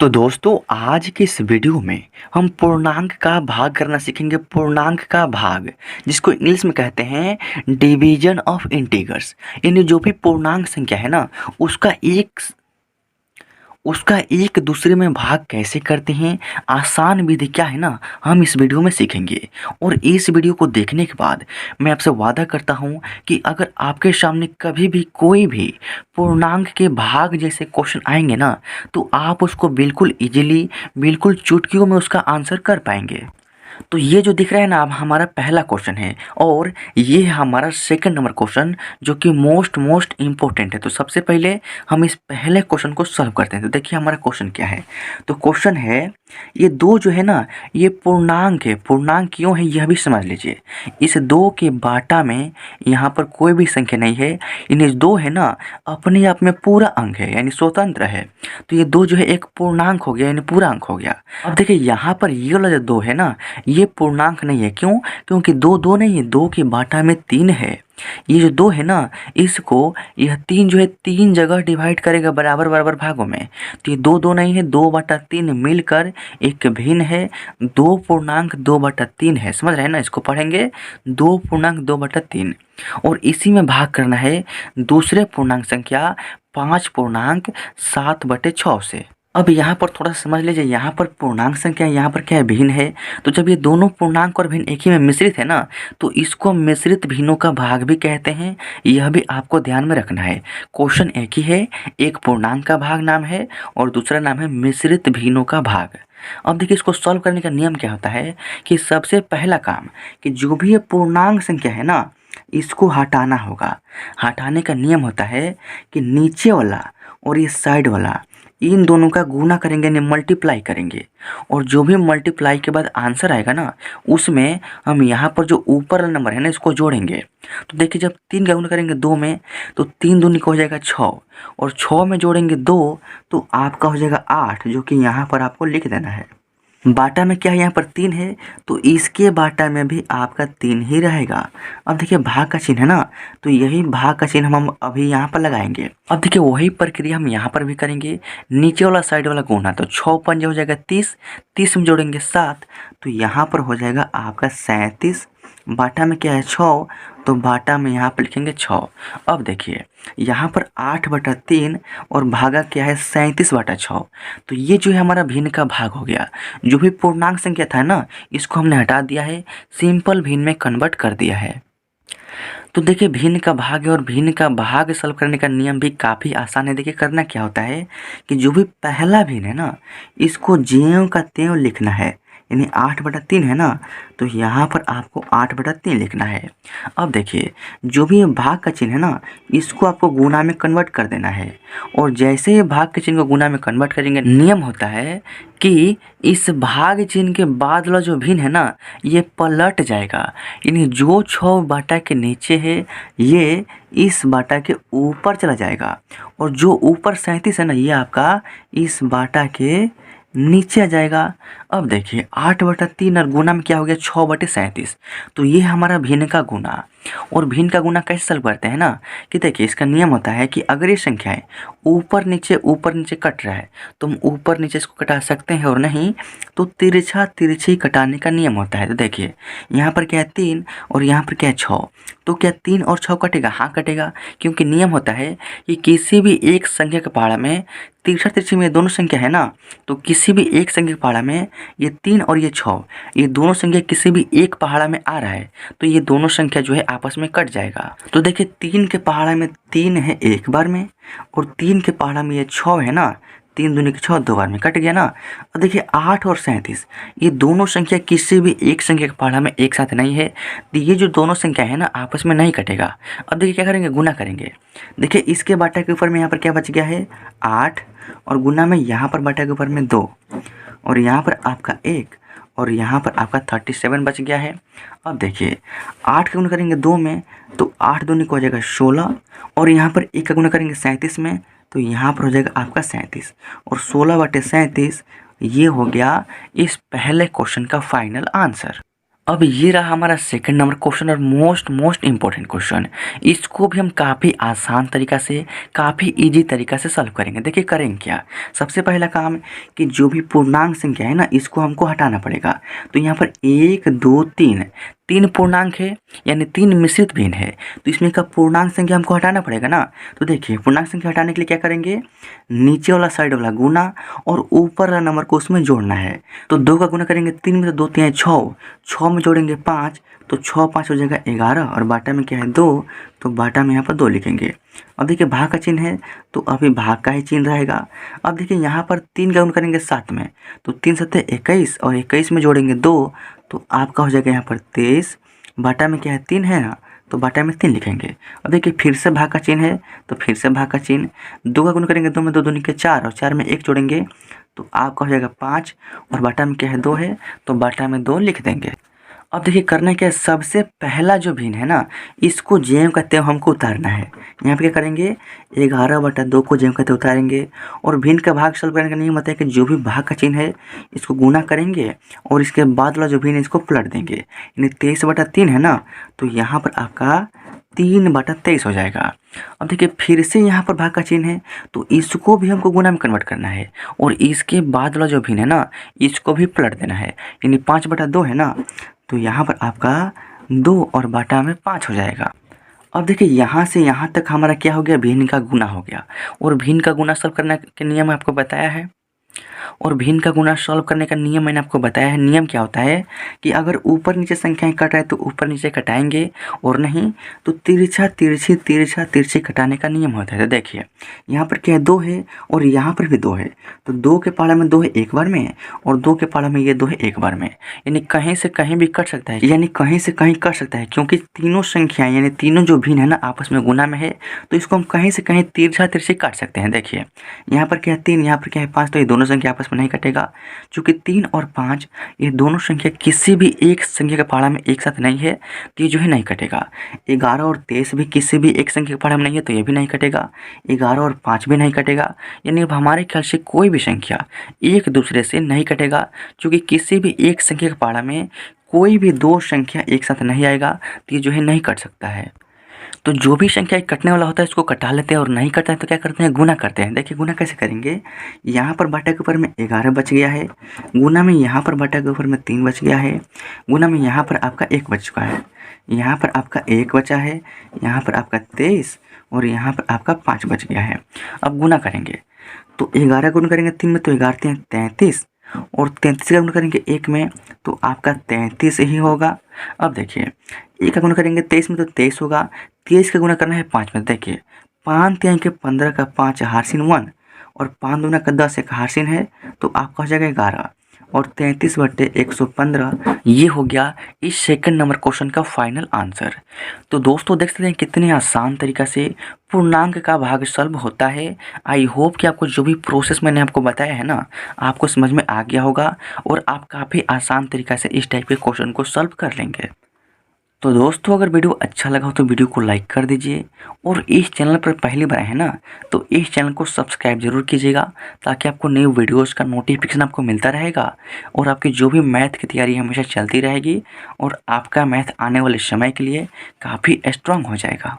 तो दोस्तों आज के इस वीडियो में हम पूर्णांक का भाग करना सीखेंगे। पूर्णांक का भाग जिसको इंग्लिश में कहते हैं डिवीजन ऑफ इंटीजर्स, यानी जो भी पूर्णांक संख्या है ना उसका एक दूसरे में भाग कैसे करते हैं, आसान विधि क्या है ना, हम इस वीडियो में सीखेंगे। और इस वीडियो को देखने के बाद मैं आपसे वादा करता हूँ कि अगर आपके सामने कभी भी कोई भी पूर्णांक के भाग जैसे क्वेश्चन आएंगे ना, तो आप उसको बिल्कुल इजीली, बिल्कुल चुटकियों में उसका आंसर कर पाएंगे। तो ये जो दिख रहा है ना, अब हमारा पहला क्वेश्चन है और ये है हमारा सेकंड नंबर क्वेश्चन, जो कि मोस्ट इम्पोर्टेंट है। तो सबसे पहले हम इस पहले क्वेश्चन को सॉल्व करते हैं। तो देखिए हमारा क्वेश्चन क्या है। तो क्वेश्चन है, ये दो जो है ना, ये पूर्णांक है। पूर्णांक क्यों है यह भी समझ लीजिए। इस दो के बाटा में यहाँ पर कोई भी संख्या नहीं है। इन दो है ना, अपने आप में पूरा अंक है, यानी स्वतंत्र है। तो ये दो जो है एक पूर्णांक हो गया, यानी पूरा अंक हो गया। अब देखिए यहाँ पर ये वाला जो दो है ना, ये पूर्णांक नहीं है। क्यों? क्योंकि दो दो नहीं है, दो की बाटा में तीन है। ये जो दो है ना, इसको यह तीन जो है तीन जगह डिवाइड करेगा बराबर बराबर भागों में। तो ये दो दो नहीं है, दो बटा तीन मिलकर एक भिन्न है। दो पूर्णांक दो बटा तीन है। समझ रहे हैं ना, इसको पढ़ेंगे दो पूर्णांक दो बटा तीन। और इसी में भाग करना है दूसरे पूर्णांक संख्या पाँच पूर्णांक सात बटे छः से। अब यहाँ पर थोड़ा समझ लीजिए, यहाँ पर पूर्णांक संख्या यहाँ पर क्या है, भिन्न है। तो जब ये दोनों पूर्णांक और भिन्न एक ही में मिश्रित है ना, तो इसको मिश्रित भिन्नों का भाग भी कहते हैं। यह भी आपको ध्यान में रखना है। क्वेश्चन एक ही है, एक पूर्णांक का भाग नाम है और दूसरा नाम है मिश्रित भिन्नों का भाग। अब देखिए इसको सॉल्व करने का नियम क्या होता है कि सबसे पहला काम कि जो भी ये पूर्णांक संख्या है ना, इसको हटाना होगा। हटाने का नियम होता है कि नीचे वाला और ये साइड वाला, इन दोनों का गुना करेंगे, यानी मल्टीप्लाई करेंगे। और जो भी मल्टीप्लाई के बाद आंसर आएगा ना, उसमें हम यहाँ पर जो ऊपर वाला नंबर है ना, इसको जोड़ेंगे। तो देखिए जब तीन का गुना करेंगे दो में, तो तीन दूनी का हो जाएगा छः, और छः में जोड़ेंगे दो, तो आपका हो जाएगा आठ, जो कि यहाँ पर आपको लिख देना है। बाटा में क्या है, यहाँ पर तीन है, तो इसके बाटा में भी आपका तीन ही रहेगा। अब देखिए भाग का चिन्ह है ना, तो यही भाग का चिन्ह हम अभी यहाँ पर लगाएंगे। अब देखिए वही प्रक्रिया हम यहाँ पर भी करेंगे। नीचे वाला साइड वाला गुना, तो छः पंजे हो जाएगा तीस, तीस में जोड़ेंगे सात, तो यहाँ पर हो जाएगा आपका 37। बाटा में क्या है, छः, तो बाटा में यहाँ पर लिखेंगे छः। अब देखिए यहाँ पर 8/3 और भागा क्या है 37/6। तो ये जो है हमारा भिन्न का भाग हो गया। जो भी पूर्णांक संख्या था ना, इसको हमने हटा दिया है, सिंपल भिन्न में कन्वर्ट कर दिया है। तो देखिए भिन्न का भाग है और भिन्न का भाग सॉल्व करने का नियम भी काफ़ी आसान है। देखिए करना क्या होता है कि जो भी पहला भिन्न है ना, इसको ज्यों का त्यों लिखना है। यानी 8/3 है ना, तो यहाँ पर आपको 8/3 लिखना है। अब देखिए जो भी ये भाग का चिन्ह है ना, इसको आपको गुणा में कन्वर्ट कर देना है। और जैसे ही भाग के चिन्ह को गुणा में कन्वर्ट करेंगे, नियम होता है कि इस भाग चिन्ह के बाद वाला जो भिन्न है ना, ये पलट जाएगा। यानी जो 6 बाटा के नीचे है, ये इस बाटा के ऊपर चला जाएगा। और जो ऊपर 37 है ना, ये आपका इस बाटा के नीचे आ जाएगा। अब देखिए 8/3 और गुना में क्या हो गया 6/37। तो ये हमारा भिन्न का गुना। और भिन्न का गुना कैसे सॉल्व करते हैं ना, कि देखिए इसका नियम होता है कि अगर ये संख्याएं ऊपर नीचे कट रहा है, तो हम ऊपर नीचे इसको कटा सकते हैं, और नहीं तो तिरछा तिरछी कटाने का नियम होता है। तो देखिए यहाँ पर क्या है 3 और यहाँ पर क्या है 6, तो क्या 3 और 6 कटेगा? हाँ कटेगा, क्योंकि नियम होता है कि किसी भी एक संख्या के पहाड़ा में तिरछा तिरछी में दोनों संख्या है ना, तो किसी भी एक संख्या के पहाड़ा में ये 3 और ये 6, ये दोनों संख्या किसी भी एक पहाड़ा में आ रहा है, तो ये दोनों संख्या जो है आपस में कट जाएगा। तो देखिए 3 के पहाड़ा में 3 है एक बार में, और 3 के पहाड़ा में ये 6 है ना, 3 दूनी के 6 दो बार में कट गया ना। और देखिए 8 और 37, ये दोनों संख्या किसी भी एक संख्या के पहाड़ा में एक साथ नहीं है, तो ये जो दोनों संख्या है ना आपस में नहीं कटेगा। अब देखिए क्या करेंगे, गुना करेंगे। देखिए इसके बाटा के ऊपर में यहाँ पर क्या बच गया है 8, और गुना में यहाँ पर बाटा के ऊपर में 2, और यहाँ पर आपका 1, और यहाँ पर आपका 37 बच गया है। अब देखिए 8 का गुना करेंगे 2 में, तो 8 दूनी को हो जाएगा 16, और यहाँ पर 1 का गुना करेंगे 37 में, तो यहाँ पर हो जाएगा आपका 37, और 16/37 ये हो गया इस पहले क्वेश्चन का फाइनल आंसर। अब ये रहा हमारा सेकंड नंबर क्वेश्चन और मोस्ट इम्पोर्टेंट क्वेश्चन। इसको भी हम काफ़ी आसान तरीका से, काफ़ी इजी तरीका से सॉल्व करेंगे। देखिए करेंगे क्या, सबसे पहला काम कि जो भी पूर्णांक संख्या है ना, इसको हमको हटाना पड़ेगा। तो यहाँ पर 1 2 3 तीन पूर्णांक है, यानी तीन मिश्रित भिन्न है, तो इसमें का पूर्णांक संख्या हमको हटाना पड़ेगा ना। तो देखिए पूर्णांक संख्या हटाने के लिए क्या करेंगे, नीचे वाला साइड वाला गुना और ऊपर वाला नंबर को उसमें जोड़ना है। तो 2 का गुना करेंगे 3 में, तो 2 3 6, 6 में जोड़ेंगे 5, तो 6 5 हो जाएगा 11, और बाटा में क्या है 2, तो बाटा में यहाँ पर 2 लिखेंगे। अब देखिए भाग का चिन्ह है, तो अभी भाग का ही चिन्ह रहेगा। अब देखिए यहाँ पर 3 का गुना करेंगे 7 में, तो 3 7 21, और 21 में जोड़ेंगे 2, तो आपका हो जाएगा यहाँ पर 23, बाटा में क्या है 3 है ना, तो बाटा में 3 लिखेंगे। अब देखिए फिर से भाग का चिन्ह है, तो फिर से भाग का चिन्ह, 2 का गुना करेंगे 2 में, 2 दूनी के 4, और 4 में 1 जोड़ेंगे, तो आपका हो जाएगा 5, और बाटा में क्या है 2 है, तो बाटा में 2 लिख देंगे। अब देखिए करना क्या है, सबसे पहला जो भिन्न है ना, इसको जेम का त्यों हमको उतारना है। यहाँ पे क्या करेंगे, 11/2 को जेम का त्यों उतारेंगे, और भिन्न का भाग सॉल्व करने का नियम होता है कि जो भी भाग का चिन्ह है इसको गुना करेंगे, और इसके बाद वाला जो भिन्न है इसको पलट देंगे। यानी 23/3 है ना, तो यहाँ पर आपका 3/23 हो जाएगा। अब देखिए फिर से यहाँ पर भाग का चिन्ह है, तो इसको भी हमको गुना में कन्वर्ट करना है, और इसके बाद वाला जो भिन्न है ना, इसको भी पलट देना है। यानी 5/2 है ना, तो यहाँ पर आपका 2 और बाटा में 5 हो जाएगा। अब देखिए यहाँ से यहाँ तक हमारा क्या हो गया, भिन्न का गुना हो गया। और भिन्न का गुना सॉल्व करने के नियम आपको बताया है, और भिन्न का गुना सॉल्व करने का नियम मैंने आपको बताया है। नियम क्या होता है कि अगर ऊपर नीचे संख्याएं कट रहे तो ऊपर नीचे कटाएंगे, और नहीं तो तिरछा तिरछी तिरछा तिरछी कटाने का नियम होता है। तो देखिए यहाँ पर क्या है 2 है, और यहाँ पर भी 2 है, तो 2 के पाला में 2 है एक बार में, और 2 के पाला में ये 2 है एक बार में। यानी कहीं से कहीं भी कट सकता है, यानी कहीं से कहीं कट सकता है, क्योंकि तीनों संख्याएं यानी तीनों जो भिन्न है ना आपस में गुना में है, तो इसको हम कहीं से कहीं तिरछा तिरछी काट सकते हैं। देखिए यहाँ पर क्या है 3, यहाँ पर क्या है 5, तो ये दोनों संख्या आपस में नहीं कटेगा। चूँकि 3 और 5 ये दोनों संख्या किसी भी एक संख्या के पहाड़ा में एक साथ नहीं है, तो ये जो है नहीं कटेगा। 11 और 23 भी किसी भी एक संख्या के पहाड़ा में नहीं है, तो ये भी नहीं कटेगा। 11 और 5 भी नहीं कटेगा। यानी अब हमारे ख्याल से कोई भी संख्या एक दूसरे से नहीं कटेगा, चूँकि किसी भी एक संख्या के पहाड़ा में कोई भी दो संख्या एक साथ नहीं आएगा, तो ये जो है नहीं कट सकता है। तो जो भी संख्या कटने वाला होता है इसको कटा लेते हैं, और नहीं कटता है तो क्या करते हैं, गुना करते हैं। देखिए गुना कैसे करेंगे, यहाँ पर बाटा के ऊपर में 11 बच गया है, गुना में यहाँ पर बाटा के ऊपर में 3 बच गया है, गुना में यहाँ पर आपका 1 बच चुका है, यहाँ पर आपका 1 बचा है, यहाँ पर आपका 23, और यहाँ पर आपका 5 बच गया है। अब गुना करेंगे, तो 11 गुना करेंगे 3 में, तो 11 33, और 33 का गुना करेंगे 1 में, तो आपका 33 ही होगा। अब देखिए 1 का गुना करेंगे 23 में, तो 23 होगा। 23 का गुना करना है 5 में। देखिए 5 3 के 15 का 5 हारसिन 1, और 5 दूना का 10 एक हारसिन है, तो आपका हो जाएगा 11, और 33/115 ये हो गया इस सेकंड नंबर क्वेश्चन का फाइनल आंसर। तो दोस्तों देख सकते हैं कितने आसान तरीका से पूर्णांक का भाग सॉल्व होता है। आई होप कि आपको जो भी प्रोसेस मैंने आपको बताया है ना, आपको समझ में आ गया होगा, और आप काफ़ी आसान तरीका से इस टाइप के क्वेश्चन को सॉल्व कर लेंगे। तो दोस्तों अगर वीडियो अच्छा लगा हो तो वीडियो को लाइक कर दीजिए, और इस चैनल पर पहली बार है ना, तो इस चैनल को सब्सक्राइब जरूर कीजिएगा, ताकि आपको नई वीडियोस का नोटिफिकेशन आपको मिलता रहेगा, और आपकी जो भी मैथ की तैयारी हमेशा चलती रहेगी, और आपका मैथ आने वाले समय के लिए काफ़ी स्ट्रांग हो जाएगा।